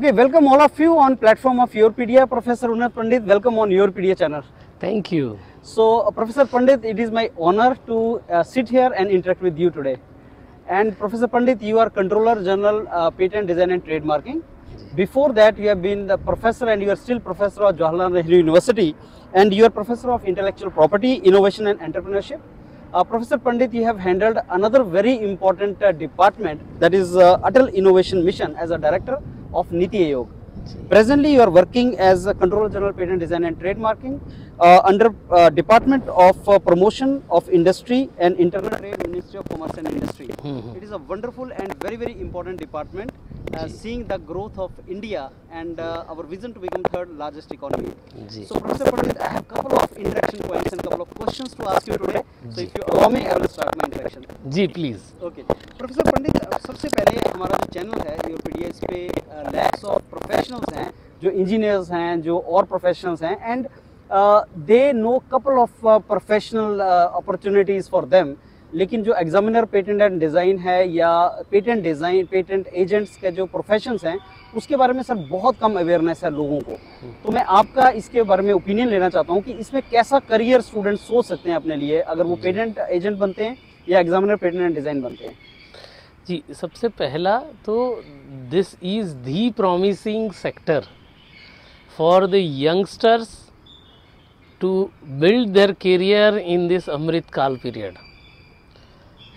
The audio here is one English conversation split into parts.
Okay, welcome all of you on platform of YourPedia. Professor Unnat Pandit, welcome on YourPedia channel. Thank you. So, Professor Pandit, it is my honor to sit here and interact with you today. And Professor Pandit, you are Controller General Patent Design and Trademarking. Before that, you have been the professor and you are still professor of Jawaharlal Nehru University, and you are professor of Intellectual Property, Innovation and Entrepreneurship. Professor Pandit, you have handled another very important department, that is Atal Innovation Mission, as a director of Niti Aayog. Presently, you are working as a Controller General Patent Design and Trademarking under Department of Promotion of Industry and Internal Trade, Ministry of Commerce and Industry. It is a wonderful and very, very important department, seeing the growth of India and our vision to become third largest economy. So, Professor Pandit, I have a couple of interaction points and a couple of questions to ask you today. So, if you allow me, I will start my interaction. Ji please. Okay. Professor Pandit, सबसे पहले हमारा जो channel है YourPedia, इस पे lakhs of professionals हैं, जो engineers हैं, जो और प्रोफेशनल्स हैं, and they know couple of professional opportunities for them. लेकिन जो एग्जामिनर पेटेंट एंड डिज़ाइन है या पेटेंट डिज़ाइन, पेटेंट एजेंट्स के जो प्रोफेशंस हैं, उसके बारे में सर बहुत कम अवेयरनेस है लोगों को. तो मैं आपका इसके बारे में ओपिनियन लेना चाहता हूँ कि इसमें कैसा करियर स्टूडेंट सोच सकते हैं अपने लिए, अगर वो पेटेंट एजेंट बनते हैं या एग्जामिनर पेटेंट एंड डिज़ाइन बनते हैं. जी, सबसे पहला तो this is the promising sector for the youngsters to build their career in this Amrit Kaal period.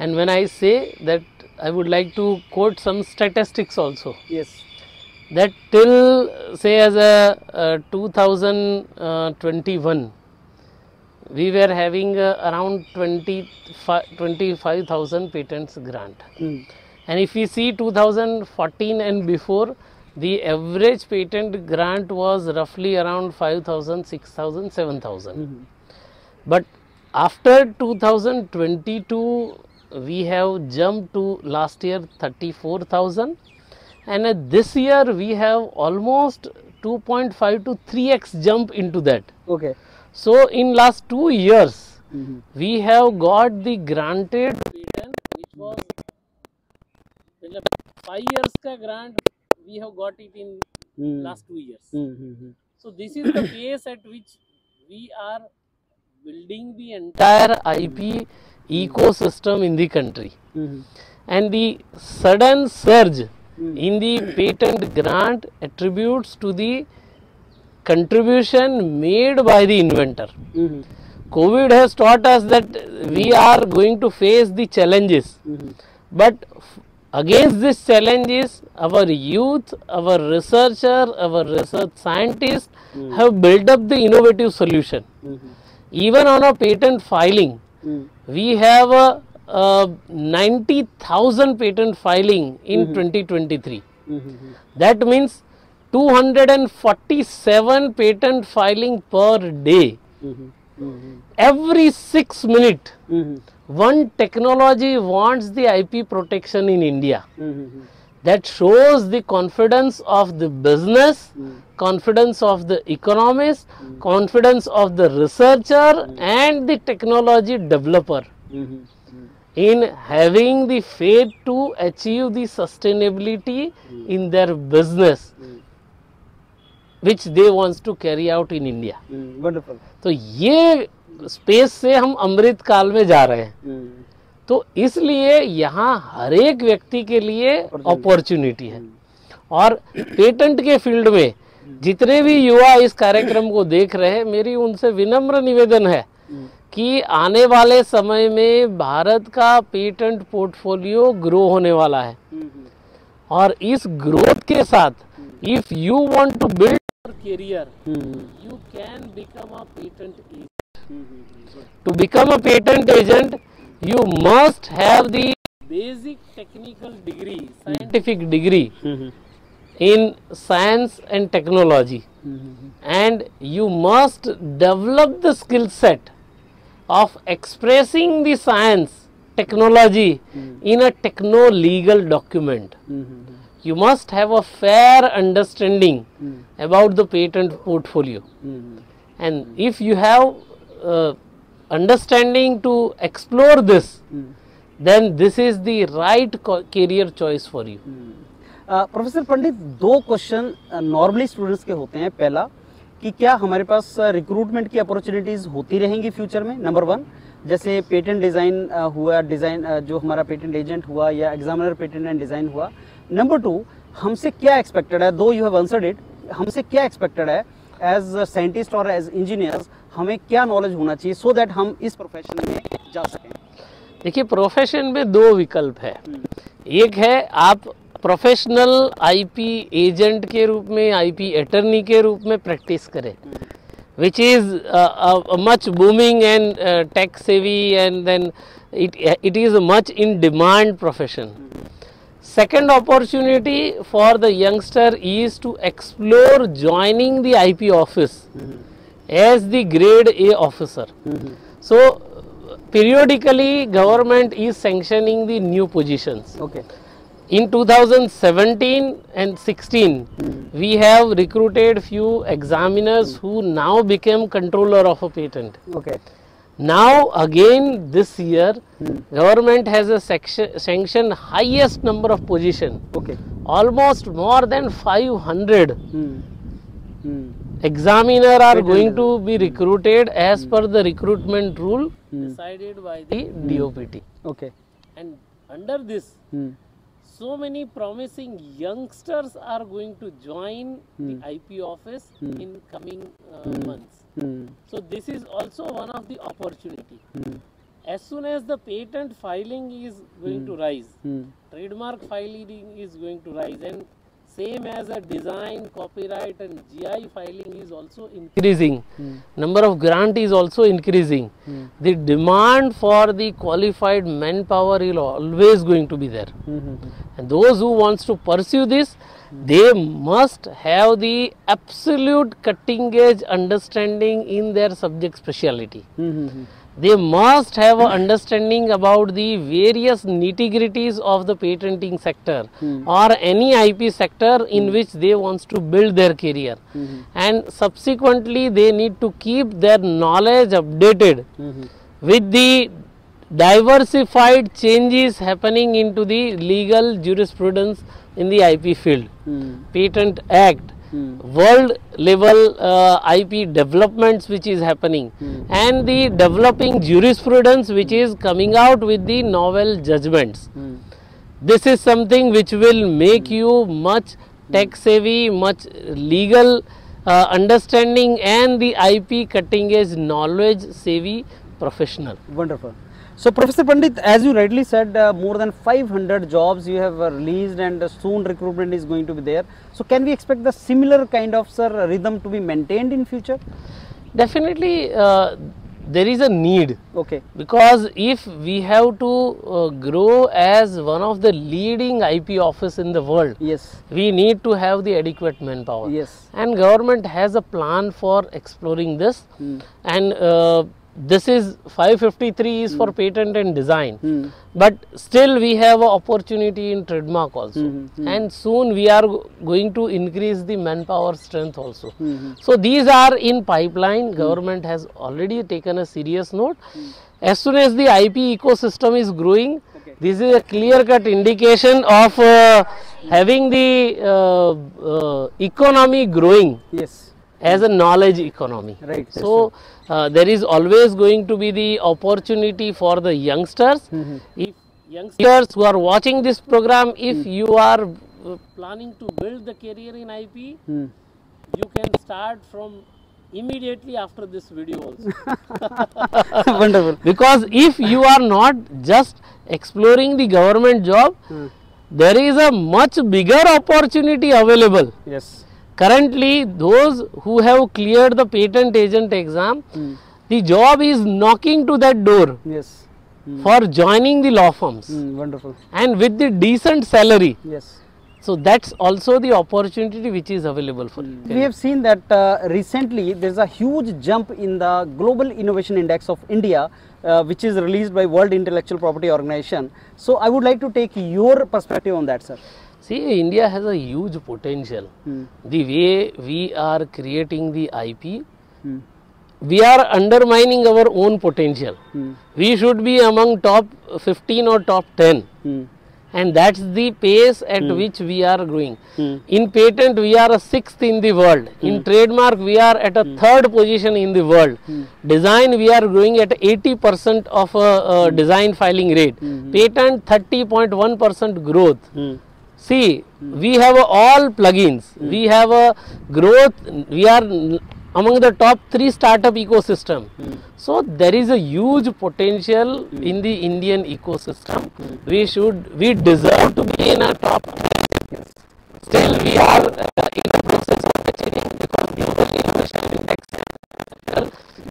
And when I say that, I would like to quote some statistics also. Yes. That till say as a 2021, we were having around 25,000 patents grant. And if we see 2014 and before, the average patent grant was roughly around 5,000, 6,000, 7,000. But after 2022, we have jumped to last year 34,000, and this year we have almost 2.5 to 3x jump into that. Okay. So in last 2 years, we have got the granted patent, which was 5 years ka grant, we have got it in last 2 years. So this is the pace at which we are building the entire IP ecosystem in the country. And the sudden surge in the patent grant attributes to the contribution made by the inventor. COVID has taught us that we are going to face the challenges, but against these challenges, our youth, our researcher, our research scientists have built up the innovative solution. Even on a patent filing, we have 90,000 patent filing in 2023. That means 247 patent filing per day. Every 6 minutes, one technology wants the IP protection in India. That shows the confidence of the business, confidence of the economist, confidence of the researcher and the technology developer in having the faith to achieve the sustainability in their business, which they want to carry out in India. Wonderful. तो ये space से हम अमृत काल में जा रहे हैं, तो इसलिए यहाँ हर एक व्यक्ति के लिए अपॉर्चुनिटी है. और पेटेंट के फील्ड में जितने भी युवा इस कार्यक्रम को देख रहे हैं, मेरी उनसे विनम्र निवेदन है कि आने वाले समय में भारत का पेटेंट पोर्टफोलियो ग्रो होने वाला है. और इस ग्रोथ के साथ, if you want to build your career, you can become a patent agent. To become a patent agent, you must have the basic technical degree, scientific degree in science and technology, and you must develop the skill set of expressing the science, technology in a techno-legal document. You must have a fair understanding about the patent portfolio, and if you have understanding to explore this, then this is the right career choice for you. Professor Pandit, दो question normally students के होते हैं। पहला कि क्या हमारे पास recruitment की opportunities होती रहेंगी फ्यूचर में, नंबर वन, जैसे पेटेंट डिज़ाइन हुआ, डिज़ाइन जो हमारा पेटेंट एजेंट हुआ या एग्जामिनर पेटेंट एंड डिज़ाइन हुआ। नंबर टू, हमसे क्या एक्सपेक्टेड है, दो यू हैव आंसर्ड इट, हमसे क्या एक्सपेक्टेड है एज साइंटिस्ट और एज इंजीनियर्स, हमें क्या नॉलेज होना चाहिए सो दैट हम इस प्रोफेशन में जा सकें? देखिए, प्रोफेशन में दो विकल्प है। एक है आप प्रोफेशनल आईपी एजेंट के रूप में, आईपी अटर्नी के रूप में प्रैक्टिस करें, which is a much booming and tech savvy, and then it is a much in demand profession. Second opportunity for the youngster is to explore joining the IP office as the grade A officer. So periodically government is sanctioning the new positions. Okay. In 2017 and 16, we have recruited few examiners who now became controller of a patent. Okay. Now again this year, government has a sanction highest number of position. Okay. Almost more than 500 examiner are going to be recruited as per the recruitment rule decided by the DOPT. Okay. And under this, so many promising youngsters are going to join the IP office in coming months. So this is also one of the opportunity. As soon as the patent filing is going to rise, trademark filing is going to rise, and same as a design, copyright and GI filing is also increasing. Number of grant is also increasing. The demand for the qualified manpower is always going to be there. And those who wants to pursue this, they must have the absolute cutting edge understanding in their subject speciality. They must have an understanding about the various nitty-gritties of the patenting sector or any IP sector in which they wants to build their career. And subsequently they need to keep their knowledge updated with the diversified changes happening into the legal jurisprudence in the IP field. Patent Act, world level IP developments which is happening, and the developing jurisprudence which is coming out with the novel judgments. This is something which will make you much tech savvy, much legal understanding and the IP cutting edge knowledge savvy professional. Wonderful. So Professor Pandit, as you rightly said, more than 500 jobs you have released, and soon recruitment is going to be there. So can we expect the similar kind of rhythm to be maintained in future? Definitely there is a need. Okay. Because if we have to grow as one of the leading IP office in the world, yes, we need to have the adequate manpower. Yes. And government has a plan for exploring this. And this is 553 is for patent and design, but still we have an opportunity in trademark also, and soon we are going to increase the manpower strength also. So these are in pipeline. Government has already taken a serious note. As soon as the IP ecosystem is growing, this is a clear-cut indication of having the economy growing. Yes. As a knowledge economy. Right. So there is always going to be the opportunity for the youngsters. If youngsters who are watching this program, if you are planning to build the career in IP, you can start from immediately after this video also. Wonderful. Because if you are not just exploring the government job, there is a much bigger opportunity available. Yes. Currently, those who have cleared the patent agent exam, the job is knocking to that door. Yes. For joining the law firms. Wonderful. And with the decent salary. Yes. So that's also the opportunity which is available for you. We have seen that recently there is a huge jump in the Global Innovation Index of India, which is released by World Intellectual Property Organization. So I would like to take your perspective on that, sir. See, India has a huge potential. The way we are creating the IP, we are undermining our own potential. We should be among top 15 or top 10. and that's the pace at which we are growing. In patent we are a 6th in the world, in trademark we are at a 3rd position in the world, design we are growing at 80% of a design filing rate, patent 30.1% growth. See, we have all plugins, we have a growth, we are among the top 3 startup ecosystem. So there is a huge potential in the Indian ecosystem. We deserve to be in a top 10. Still we are in the process of achieving, because global innovation index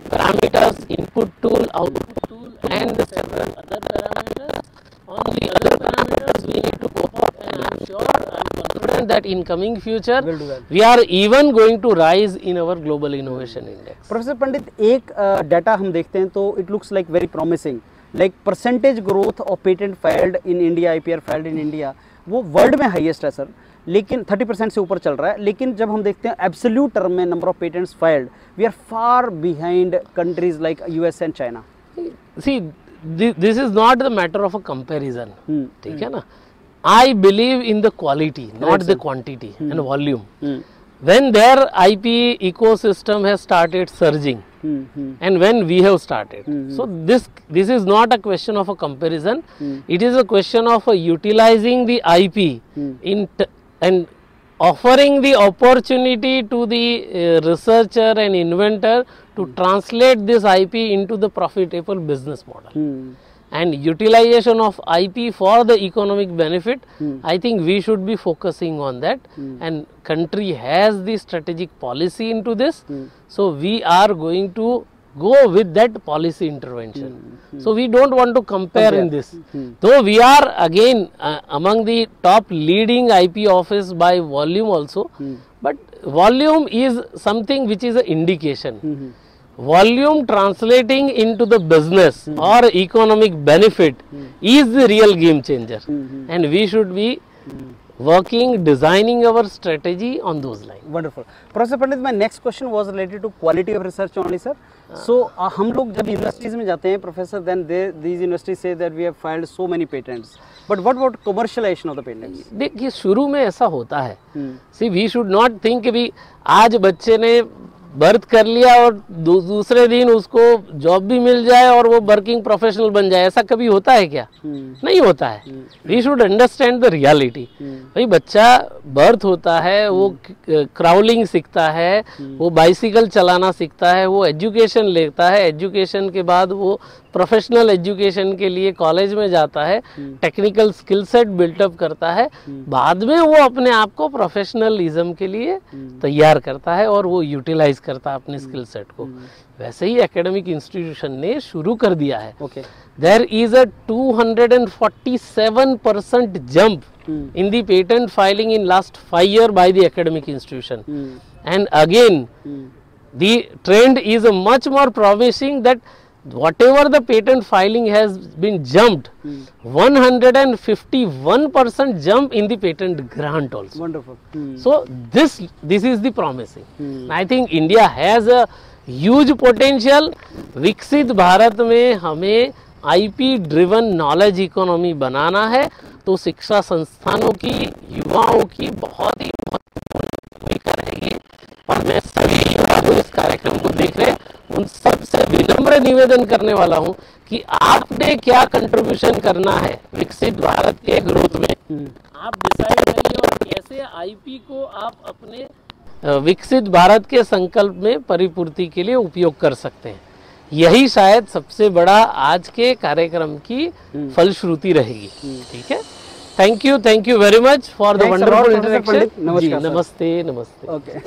parameters, input tool, output tool, and several other parameters. On the other parameters we need to go up, and I am sure, I am confident that in coming future we are even going to rise in our global innovation index. Professor Pandit, एक data हम देखते हैं तो it looks like very promising, like percentage growth of patent filed in India, IPR filed in India, वो world में highest है sir, लेकिन 30% से ऊपर चल रहा है। लेकिन जब हम देखते हैं एब्सोल्यूट टर्म में number of patents filed, we are far behind countries like US and China. See, this is not the matter of a comparison, ठीक है ना। I believe in the quality, not the quantity and volume. When their IP ecosystem has started surging, and when we have started, so this is not a question of a comparison. It is a question of utilizing the IP and offering the opportunity to the researcher and inventor to translate this IP into the profitable business model. And utilization of IP for the economic benefit, I think we should be focusing on that, and country has the strategic policy into this, so we are going to go with that policy intervention. So we don't want to compare in this, though we are again among the top leading IP office by volume also, but volume is something which is an indication. Volume translating into the business or economic benefit is the real game changer, and we should be working, designing our strategy on those lines. Wonderful. Professor Pandit, my next question was related to quality of research only, sir. So हम लोग जब universities में जाते हैं professor, then these universities say that we have filed so many patents, but what about commercialization of the patents? देखिए, शुरू में ऐसा होता है। See, we should not think कि आज बच्चे ने बर्थ कर लिया और दूसरे दिन उसको जॉब भी मिल जाए और वो वर्किंग प्रोफेशनल बन जाए, ऐसा कभी होता है क्या? नहीं होता है। We should understand the reality. भाई, बच्चा बर्थ होता है, वो क्राउलिंग सीखता है, वो बाइसिकल चलाना सीखता है, वो एजुकेशन लेता है, एजुकेशन के बाद वो प्रोफेशनल एजुकेशन के लिए कॉलेज में जाता है, टेक्निकल स्किल सेट बिल्टअप करता है, बाद में वो अपने आप को प्रोफेशनलिज्म के लिए तैयार करता है और वो यूटिलाइज करता है अपने स्किल सेट को। वैसे ही एकेडमिक इंस्टीट्यूशन ने शुरू कर दिया है। There is a 247% jump in the patent filing in last 5 years by the academic institution, and again the trend is much more promising that whatever the patent filing has been jumped, 151% jump in the patent grant also. Wonderful. So this is the promising. I think India has a huge potential. विकसित भारत में हमें IP driven knowledge economy बनाना है, तो शिक्षा संस्थानों की, युवाओं की बहुत ही महत्वपूर्ण भूमिका रहेगी। और मैं सभी युवा जो इस कार्यक्रम को देख रहे हैं उन सबसे विनम्र निवेदन करने वाला हूं कि आपने क्या कंट्रीब्यूशन करना है विकसित भारत के ग्रोथ में, आप डिसाइड करिए और कैसे IP को आप अपने विकसित भारत के संकल्प में परिपूर्ति के लिए उपयोग कर सकते हैं। यही शायद सबसे बड़ा आज के कार्यक्रम की फलश्रुति रहेगी। ठीक है, thank you very much for the wonderful interaction. नमस्ते। ओके।